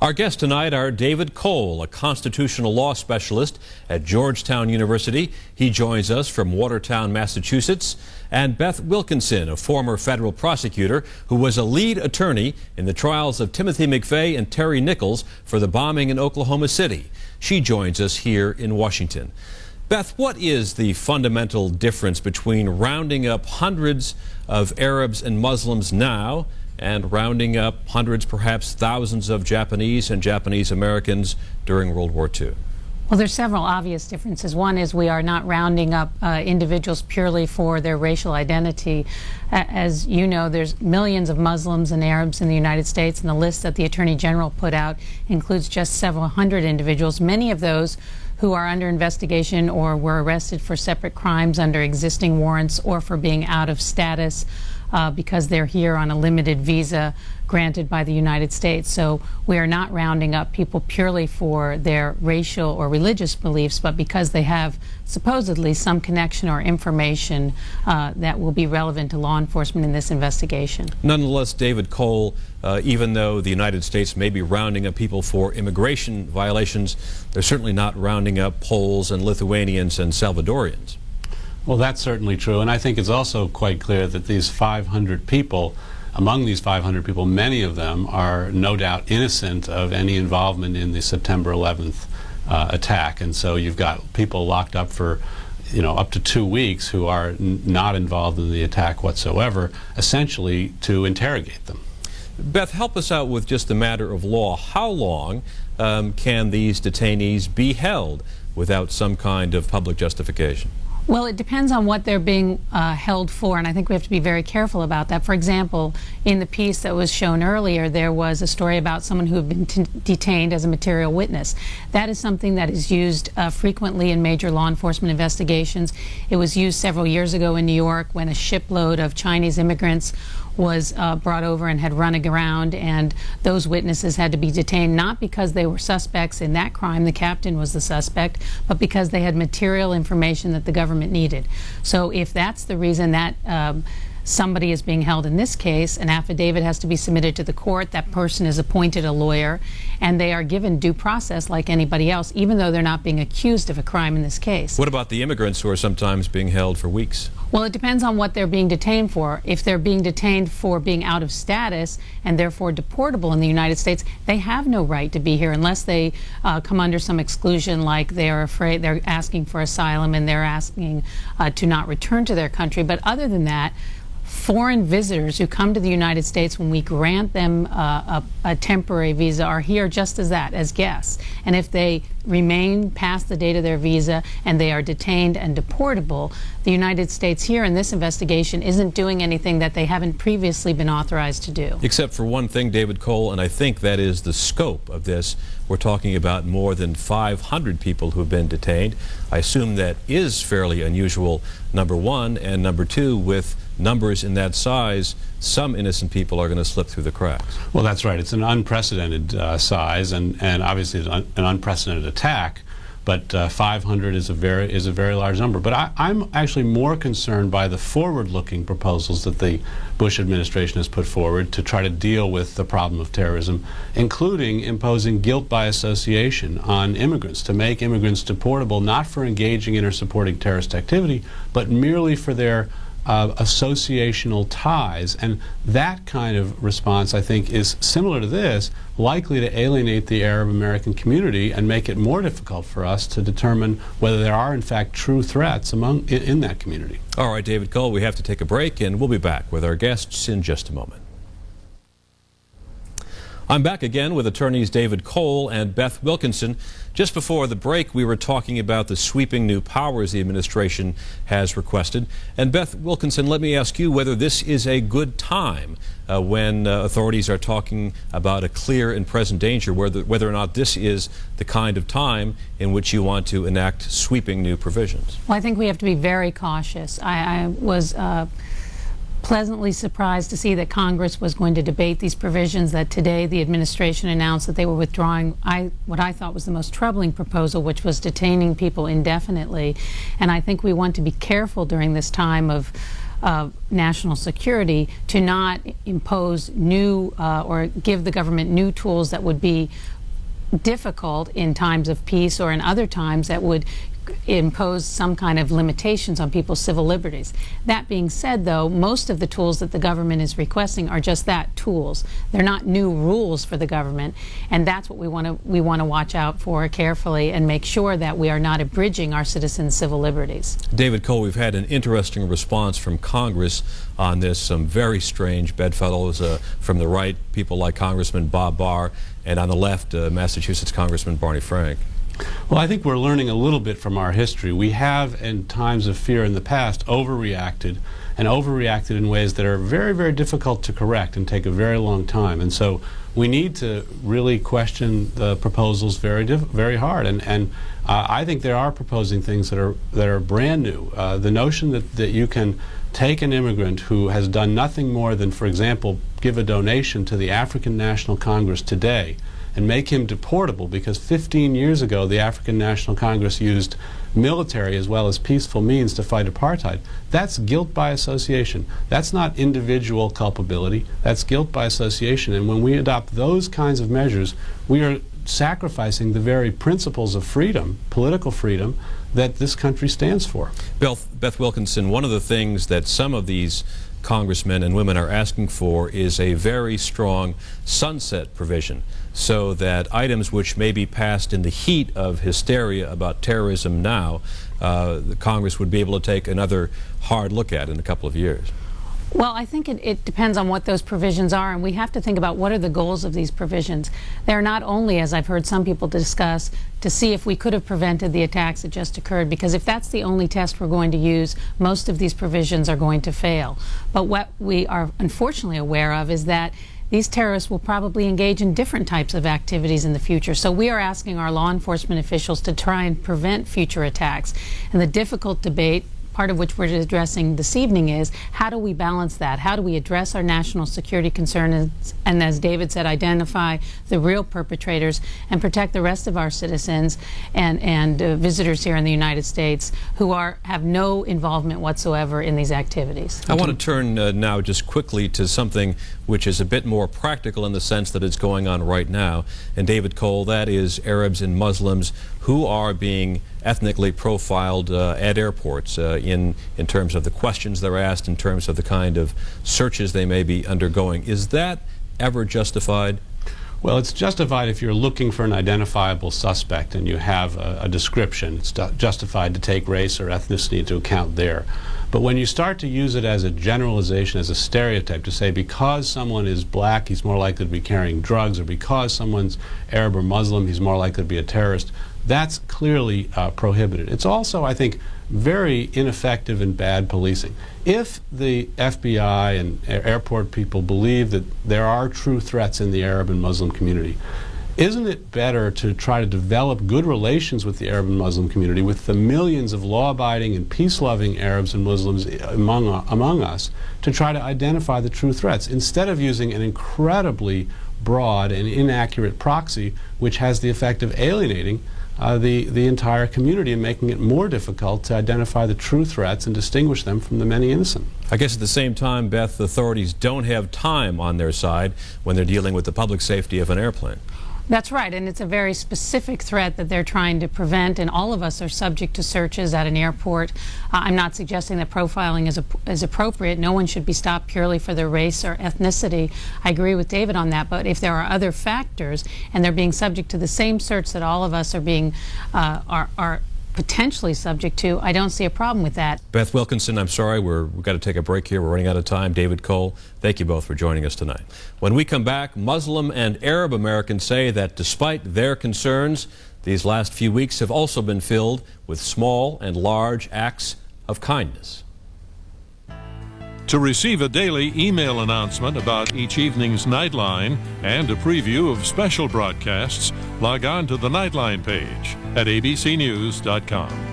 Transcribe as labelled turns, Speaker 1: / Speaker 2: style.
Speaker 1: Our guests tonight are David Cole, a constitutional law specialist at Georgetown University. He joins us from Watertown, Massachusetts. And Beth Wilkinson, a former federal prosecutor who was a lead attorney in the trials of Timothy McVeigh and Terry Nichols for the bombing in Oklahoma City. She joins us here in Washington. Beth, what is the fundamental difference between rounding up hundreds of Arabs and Muslims now and rounding up hundreds, perhaps thousands of Japanese and Japanese Americans during World War II?
Speaker 2: Well, there's several obvious differences. One is we are not rounding up individuals purely for their racial identity. As you know, there's millions of Muslims and Arabs in the United States, and the list that the Attorney General put out includes just several hundred individuals, many of those who are under investigation or were arrested for separate crimes under existing warrants or for being out of status because they're here on a limited visa granted by the United States. So we are not rounding up people purely for their racial or religious beliefs, but because they have supposedly some connection or information that will be relevant to law enforcement in this investigation.
Speaker 1: Nonetheless, David Cole, even though the United States may be rounding up people for immigration violations, they're certainly not rounding up Poles and Lithuanians and Salvadorians.
Speaker 3: Well, that's certainly true, and I think it's also quite clear that these 500 people, among these 500 people, many of them are no doubt innocent of any involvement in the September 11th attack, and so you've got people locked up for up to 2 weeks who are not involved in the attack whatsoever, essentially to interrogate them.
Speaker 1: Beth, help us out with just the matter of law. How long can these detainees be held without some kind of public justification?
Speaker 2: Well, it depends on what they're being held for, and I think we have to be very careful about that. For example, in the piece that was shown earlier, there was a story about someone who had been detained as a material witness. That is something that is used frequently in major law enforcement investigations. It was used several years ago in New York when a shipload of Chinese immigrants was brought over and had run aground, and those witnesses had to be detained not because they were suspects in that crime, the captain was the suspect, but because they had material information that the government needed. So if that's the reason that somebody is being held in this case, an affidavit has to be submitted to the court, that person is appointed a lawyer, and they are given due process like anybody else, even though they're not being accused of a crime in this case.
Speaker 1: What about the immigrants who are sometimes being held for weeks?
Speaker 2: Well, it depends on what they're being detained for. If they're being detained for being out of status and therefore deportable in the United States, they have no right to be here unless they come under some exclusion, like they're afraid, they're asking for asylum and they're asking to not return to their country. But other than that, foreign visitors who come to the United States when we grant them a temporary visa are here just as that, as guests. And if they remain past the date of their visa and they are detained and deportable, the United States here in this investigation isn't doing anything that they haven't previously been authorized to do.
Speaker 1: Except for one thing, David Cole, and I think that is the scope of this. We're talking about more than 500 people who have been detained. I assume that is fairly unusual, number one, and number two, with numbers in that size, some innocent people are going to slip through the cracks.
Speaker 3: Well, that's right. It's an unprecedented size, and obviously it's an unprecedented attack. But 500 is a very large number. But I'm actually more concerned by the forward-looking proposals that the Bush administration has put forward to try to deal with the problem of terrorism, including imposing guilt by association on immigrants, to make immigrants deportable not for engaging in or supporting terrorist activity, but merely for their associational ties. And that kind of response, I think, is similar to this, likely to alienate the Arab American community and make it more difficult for us to determine whether there are in fact true threats in that community.
Speaker 1: All right, David Cole, we have to take a break, and we'll be back with our guests in just a moment. I'm back again with attorneys David Cole and Beth Wilkinson. Just before the break, we were talking about the sweeping new powers the administration has requested. And Beth Wilkinson, let me ask you whether this is a good time when authorities are talking about a clear and present danger, whether or not this is the kind of time in which you want to enact sweeping new provisions.
Speaker 2: Well, I think we have to be very cautious. I was pleasantly surprised to see that Congress was going to debate these provisions, that today the administration announced that they were withdrawing what I thought was the most troubling proposal, which was detaining people indefinitely. And I think we want to be careful during this time of of national security to not impose new or give the government new tools that would be difficult in times of peace or in other times that would impose some kind of limitations on people's civil liberties. That being said, though, most of the tools that the government is requesting are just that, tools. They're not new rules for the government, and that's what we want to watch out for carefully and make sure that we are not abridging our citizens' civil liberties.
Speaker 1: David Cole, we've had an interesting response from Congress on this, some very strange bedfellows from the right, people like Congressman Bob Barr, and on the left, Massachusetts Congressman Barney Frank.
Speaker 3: Well, I think we're learning a little bit from our history. We have, in times of fear in the past, overreacted in ways that are very, very difficult to correct and take a very long time. And so we need to really question the proposals very hard. And I think they are proposing things that are brand new. The notion that you can take an immigrant who has done nothing more than, for example, give a donation to the African National Congress today and make him deportable because 15 years ago the African National Congress used military as well as peaceful means to fight apartheid. That's guilt by association. That's not individual culpability. That's guilt by association. And when we adopt those kinds of measures, we are sacrificing the very principles of freedom, political freedom, that this country stands for.
Speaker 1: Beth Wilkinson, one of the things that some of these congressmen and women are asking for is a very strong sunset provision so that items which may be passed in the heat of hysteria about terrorism now, the Congress would be able to take another hard look at in a couple of years.
Speaker 2: Well, I think it depends on what those provisions are, and we have to think about what are the goals of these provisions. They're not only, as I've heard some people discuss, to see if we could have prevented the attacks that just occurred, because if that's the only test we're going to use, most of these provisions are going to fail. But what we are unfortunately aware of is that these terrorists will probably engage in different types of activities in the future. So we are asking our law enforcement officials to try and prevent future attacks. And the difficult debate, part of which we're addressing this evening, is how do we balance that? How do we address our national security concerns and, as David said, identify the real perpetrators and protect the rest of our citizens and visitors here in the United States who have no involvement whatsoever in these activities?
Speaker 1: I want to turn now just quickly to something which is a bit more practical in the sense that it's going on right now. And David Cole, that is Arabs and Muslims who are being ethnically profiled at airports in terms of the questions they're asked, in terms of the kind of searches they may be undergoing. Is that ever justified?
Speaker 3: Well, it's justified if you're looking for an identifiable suspect and you have a description. It's justified to take race or ethnicity into account there. But when you start to use it as a generalization, as a stereotype, to say because someone is black, he's more likely to be carrying drugs, or because someone's Arab or Muslim, he's more likely to be a terrorist, that's clearly prohibited. It's also, I think, very ineffective and bad policing. If the FBI and airport people believe that there are true threats in the Arab and Muslim community, isn't it better to try to develop good relations with the Arab and Muslim community, with the millions of law-abiding and peace-loving Arabs and Muslims among us, to try to identify the true threats, instead of using an incredibly broad and inaccurate proxy which has the effect of alienating the entire community and making it more difficult to identify the true threats and distinguish them from the many innocent.
Speaker 1: I guess at the same time, Beth, authorities don't have time on their side when they're dealing with the public safety of an airplane.
Speaker 2: That's right, and it's a very specific threat that they're trying to prevent, and all of us are subject to searches at an airport. I'm not suggesting that profiling is appropriate. No one should be stopped purely for their race or ethnicity. I agree with David on that, but if there are other factors and they're being subject to the same search that all of us are being are potentially subject to, I don't see a problem with that.
Speaker 1: Beth Wilkinson, I'm sorry, we've got to take a break here. We're running out of time. David Cole, thank you both for joining us tonight. When we come back, Muslim and Arab Americans say that despite their concerns, these last few weeks have also been filled with small and large acts of kindness.
Speaker 4: To receive a daily email announcement about each evening's Nightline and a preview of special broadcasts, log on to the Nightline page at abcnews.com.